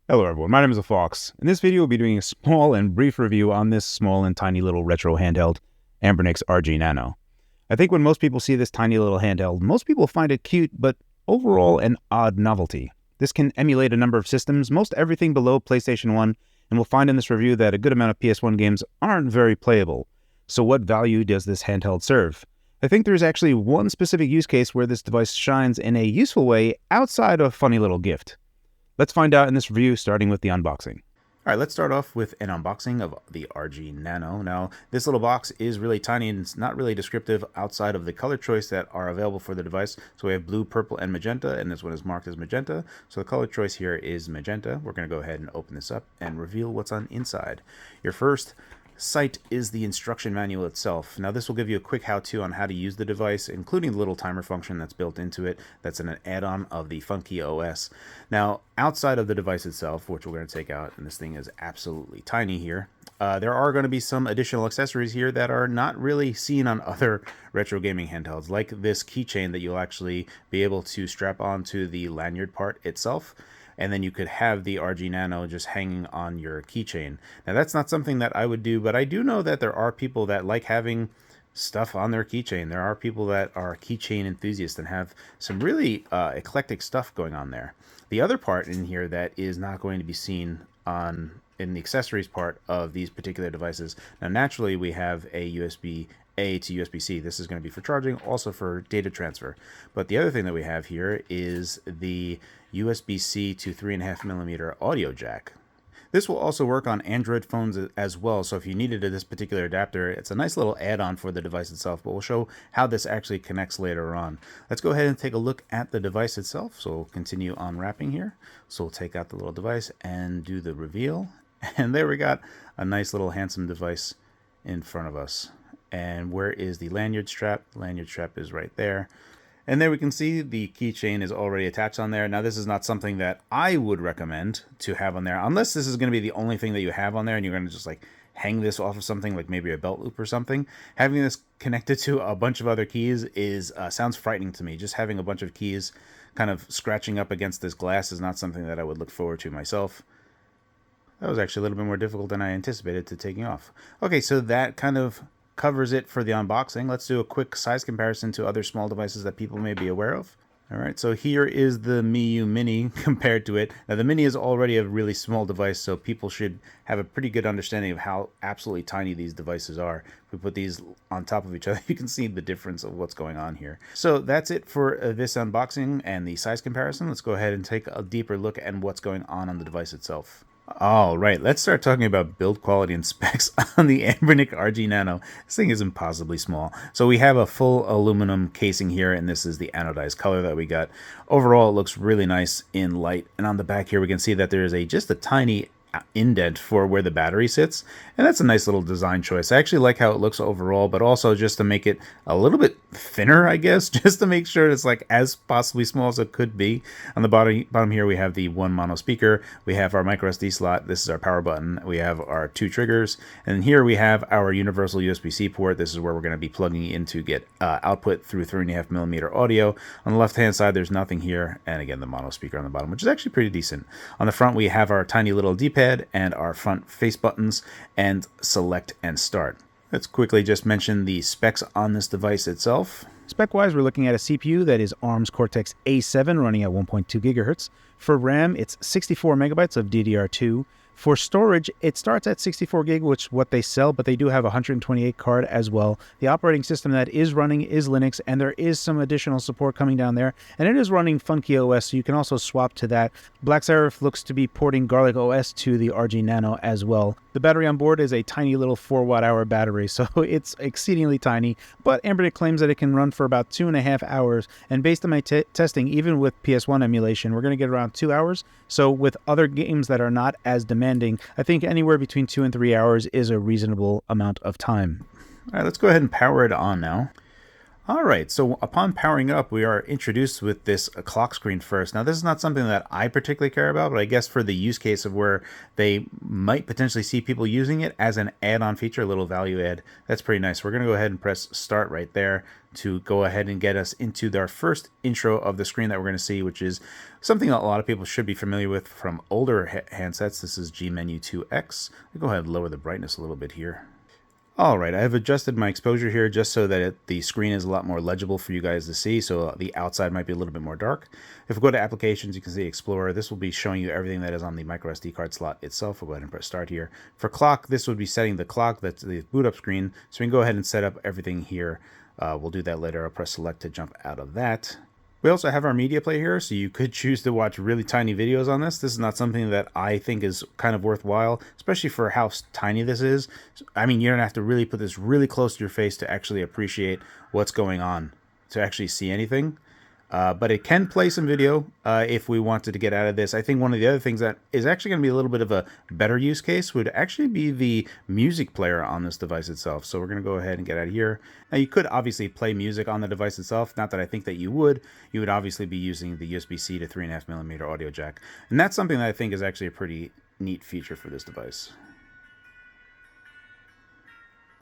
Hello everyone, my name is Phawx. In this video, we'll be doing a small and brief review on this small and tiny little retro handheld, Anbernic's RG Nano. I think when most people see this tiny little handheld, most people find it cute, but overall an odd novelty. This can emulate a number of systems, most everything below PlayStation 1, and we'll find in this review that a good amount of PS1 games aren't very playable. So what value does this handheld serve? I think there's actually one specific use case where this device shines in a useful way outside of a funny little gift. Let's find out in this review, starting with the unboxing. All right, let's start off with an unboxing of the RG Nano. Now, this little box is really tiny and it's not really descriptive outside of the color choice that are available for the device. So we have blue, purple, and magenta, and this one is marked as magenta. So the color choice here is magenta. We're going to go ahead and open this up and reveal what's on inside. Your first sight is the instruction manual itself. Now this will give you a quick how-to on how to use the device, including the little timer function that's built into it. That's an add-on of the Funky OS. Now outside of the device itself, which we're going to take out, and this thing is absolutely tiny here, there are going to be some additional accessories here that are not really seen on other retro gaming handhelds, like this keychain that you'll actually be able to strap onto the lanyard part itself. And then you could have the RG Nano just hanging on your keychain. Now that's not something that I would do, but I do know that there are people that like having stuff on their keychain. There are people that are keychain enthusiasts and have some really eclectic stuff going on there. The other part in here that is not going to be seen in the accessories part of these particular devices. Now naturally we have a USB-A to USB-C. This is going to be for charging, also for data transfer. But the other thing that we have here is the USB-C to 3.5mm audio jack. This will also work on Android phones as well, so if you needed this particular adapter, it's a nice little add-on for the device itself, but we'll show how this actually connects later on. Let's go ahead and take a look at the device itself. So we'll continue unwrapping here. So we'll take out the little device and do the reveal. And there we got a nice little handsome device in front of us. And where is the lanyard strap? The lanyard strap is right there. And there we can see the keychain is already attached on there. Now this is not something that I would recommend to have on there, unless this is going to be the only thing that you have on there and you're going to just like hang this off of something like maybe a belt loop or something. Having this connected to a bunch of other keys is sounds frightening to me. Just having a bunch of keys kind of scratching up against this glass is not something that I would look forward to myself. That was actually a little bit more difficult than I anticipated to taking off. Okay, so that kind of covers it for the unboxing. Let's do a quick size comparison to other small devices that people may be aware of. All right, so here is the Miyoo Mini compared to it. Now the Mini is already a really small device, so people should have a pretty good understanding of how absolutely tiny these devices are. If we put these on top of each other, you can see the difference of what's going on here. So that's it for this unboxing and the size comparison. Let's go ahead and take a deeper look at what's going on the device itself. All right, let's start talking about build quality and specs on the Anbernic RG Nano. This thing is impossibly small. So we have a full aluminum casing here, and this is the anodized color that we got. Overall, it looks really nice in light. And on the back here, we can see that there is just a tiny indent for where the battery sits, and that's a nice little design choice. I actually like how it looks overall, but also just to make it a little bit thinner, I guess, just to make sure it's like as possibly small as it could be. On the bottom here we have the one mono speaker, we have our micro SD slot, this is our power button, we have our two triggers, and here we have our universal USB-C port. This is where we're going to be plugging in to get output through 3.5mm audio. On the left hand side there's nothing here, and again the mono speaker on the bottom, which is actually pretty decent. On the front we have our tiny little D-pad and our front face buttons and select and start. Let's quickly just mention the specs on this device itself. Spec-wise, we're looking at a CPU that is ARM's Cortex A7 running at 1.2 GHz. For RAM, it's 64 megabytes of DDR2. For storage, it starts at 64 gig, which is what they sell, but they do have a 128 card as well. The operating system that is running is Linux, and there is some additional support coming down there, and it is running Funky OS, so you can also swap to that. Black Serif looks to be porting Garlic OS to the RG Nano as well. The battery on board is a tiny little 4 Wh battery, so it's exceedingly tiny, but Anbernic claims that it can run for about 2.5 hours, and based on my testing, even with PS1 emulation, we're going to get around 2 hours. So with other games that are not as demanding, I think anywhere between 2 and 3 hours is a reasonable amount of time. All right, let's go ahead and power it on now. All right, so upon powering up, we are introduced with this clock screen first. Now, this is not something that I particularly care about, but I guess for the use case of where they might potentially see people using it as an add-on feature, a little value add, that's pretty nice. We're going to go ahead and press start right there to go ahead and get us into our first intro of the screen that we're going to see, which is something that a lot of people should be familiar with from older handsets. This is G Menu 2X. I'll go ahead and lower the brightness a little bit here. All right, I have adjusted my exposure here just so that the screen is a lot more legible for you guys to see, so the outside might be a little bit more dark. If we go to Applications, you can see Explorer. This will be showing you everything that is on the microSD card slot itself. We'll go ahead and press Start here. For clock, this would be setting the clock, that's the boot up screen, so we can go ahead and set up everything here. We'll do that later. I'll press Select to jump out of that. We also have our media player here, so you could choose to watch really tiny videos on this. This is not something that I think is kind of worthwhile, especially for how tiny this is. I mean, you don't have to really put this really close to your face to actually appreciate what's going on, to actually see anything. But it can play some video if we wanted to get out of this. I think one of the other things that is actually going to be a little bit of a better use case would actually be the music player on this device itself. So we're going to go ahead and get out of here. Now you could obviously play music on the device itself. Not that I think that you would. You would obviously be using the USB-C to 3.5mm audio jack. And that's something that I think is actually a pretty neat feature for this device.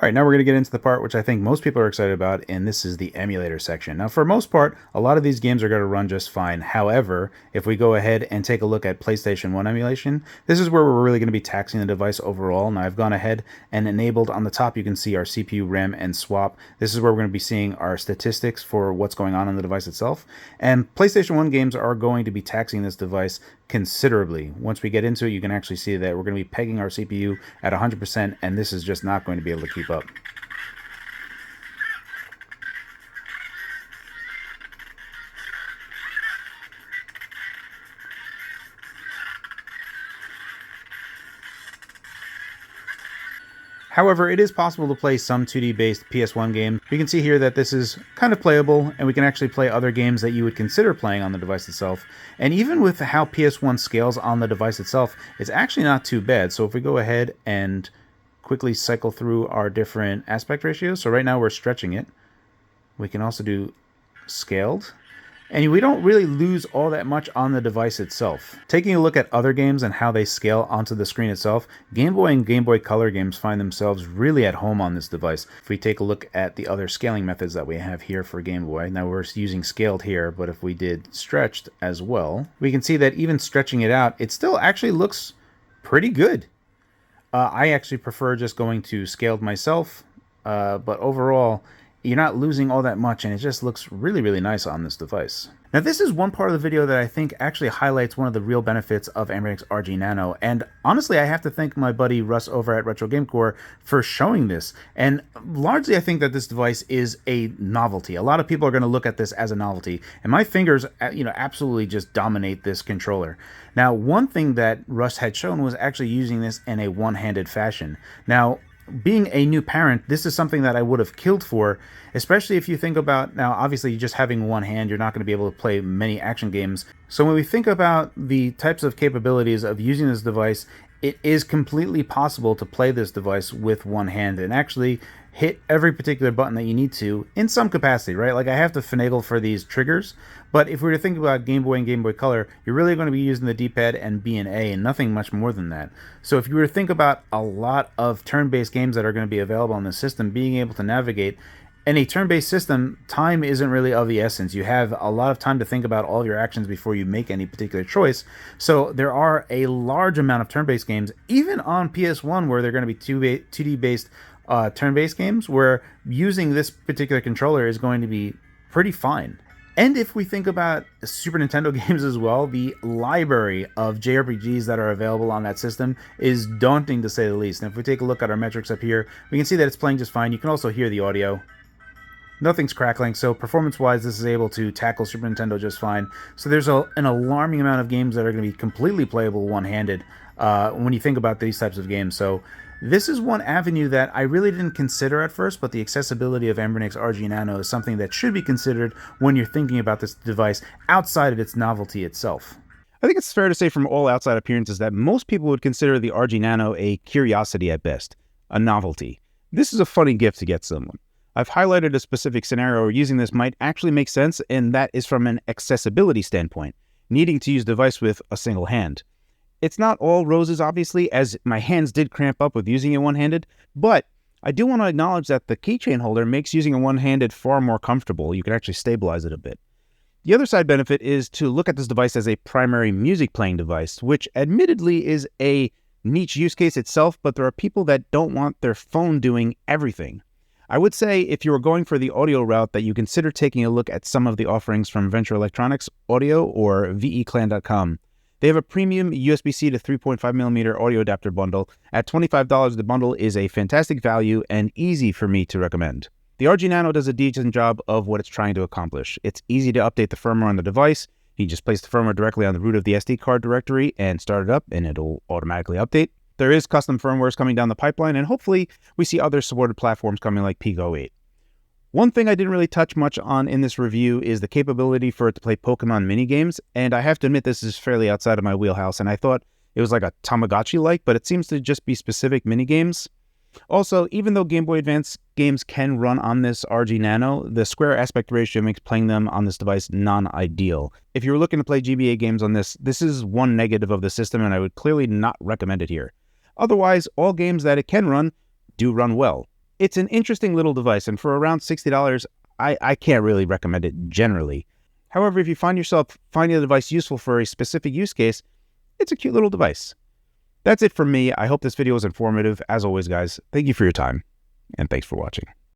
All right, now we're going to get into the part which I think most people are excited about, and this is the emulator section. Now, for most part, a lot of these games are going to run just fine. However, if we go ahead and take a look at PlayStation 1 emulation, this is where we're really going to be taxing the device overall. Now, I've gone ahead and enabled on the top, you can see our CPU, RAM, and swap. This is where we're going to be seeing our statistics for what's going on the device itself. And PlayStation 1 games are going to be taxing this device considerably. Once we get into it, you can actually see that we're going to be pegging our CPU at 100%, and this is just not going to be able to keep up. However, it is possible to play some 2D-based PS1 games. We can see here that this is kind of playable, and we can actually play other games that you would consider playing on the device itself. And even with how PS1 scales on the device itself, it's actually not too bad. So if we go ahead and quickly cycle through our different aspect ratios. So right now we're stretching it. We can also do scaled. And we don't really lose all that much on the device itself. Taking a look at other games and how they scale onto the screen itself, Game Boy and Game Boy Color games find themselves really at home on this device. If we take a look at the other scaling methods that we have here for Game Boy, now we're using scaled here, but if we did stretched as well, we can see that even stretching it out, it still actually looks pretty good. I actually prefer just going to scaled myself, but overall, you're not losing all that much, and it just looks really, really nice on this device. Now, this is one part of the video that I think actually highlights one of the real benefits of Anbernic's RG Nano, and honestly, I have to thank my buddy Russ over at Retro Gamecore for showing this, and largely I think that this device is a novelty. A lot of people are going to look at this as a novelty, and my fingers, absolutely just dominate this controller. Now, one thing that Russ had shown was actually using this in a one-handed fashion. Now, being a new parent, this is something that I would have killed for, especially if you think about, now obviously just having one hand, you're not going to be able to play many action games. So when we think about the types of capabilities of using this device, it is completely possible to play this device with one hand and actually hit every particular button that you need to in some capacity, right? Like I have to finagle for these triggers, but if we were to think about Game Boy and Game Boy Color, you're really going to be using the D-pad and B and A and nothing much more than that. So if you were to think about a lot of turn-based games that are going to be available on the system, being able to navigate in a turn-based system, time isn't really of the essence. You have a lot of time to think about all of your actions before you make any particular choice. So there are a large amount of turn-based games, even on PS1, where they're going to be 2D-based turn-based games, where using this particular controller is going to be pretty fine. And if we think about Super Nintendo games as well, the library of JRPGs that are available on that system is daunting to say the least. And if we take a look at our metrics up here, we can see that it's playing just fine. You can also hear the audio. Nothing's crackling, so performance-wise, this is able to tackle Super Nintendo just fine. So there's an alarming amount of games that are going to be completely playable one-handed when you think about these types of games. So this is one avenue that I really didn't consider at first, but the accessibility of Anbernic's RG Nano is something that should be considered when you're thinking about this device outside of its novelty itself. I think it's fair to say from all outside appearances that most people would consider the RG Nano a curiosity at best, a novelty. This is a funny gift to get someone. I've highlighted a specific scenario where using this might actually make sense, and that is from an accessibility standpoint, needing to use the device with a single hand. It's not all roses, obviously, as my hands did cramp up with using it one-handed, but I do want to acknowledge that the keychain holder makes using it one-handed far more comfortable. You can actually stabilize it a bit. The other side benefit is to look at this device as a primary music playing device, which admittedly is a niche use case itself, but there are people that don't want their phone doing everything. I would say if you were going for the audio route that you consider taking a look at some of the offerings from Venture Electronics Audio or veclan.com. They have a premium USB-C to 3.5mm audio adapter bundle. At $25, the bundle is a fantastic value and easy for me to recommend. The RG Nano does a decent job of what it's trying to accomplish. It's easy to update the firmware on the device. You just place the firmware directly on the root of the SD card directory and start it up, and it'll automatically update. There is custom firmwares coming down the pipeline, and hopefully we see other supported platforms coming like Pico 8. One thing I didn't really touch much on in this review is the capability for it to play Pokemon minigames, and I have to admit this is fairly outside of my wheelhouse, and I thought it was like a Tamagotchi-like, but it seems to just be specific minigames. Also, even though Game Boy Advance games can run on this RG Nano, the square aspect ratio makes playing them on this device non-ideal. If you were looking to play GBA games on this is one negative of the system, and I would clearly not recommend it here. Otherwise, all games that it can run do run well. It's an interesting little device, and for around $60, I can't really recommend it generally. However, if you find yourself finding the device useful for a specific use case, it's a cute little device. That's it from me. I hope this video was informative. As always, guys, thank you for your time, and thanks for watching.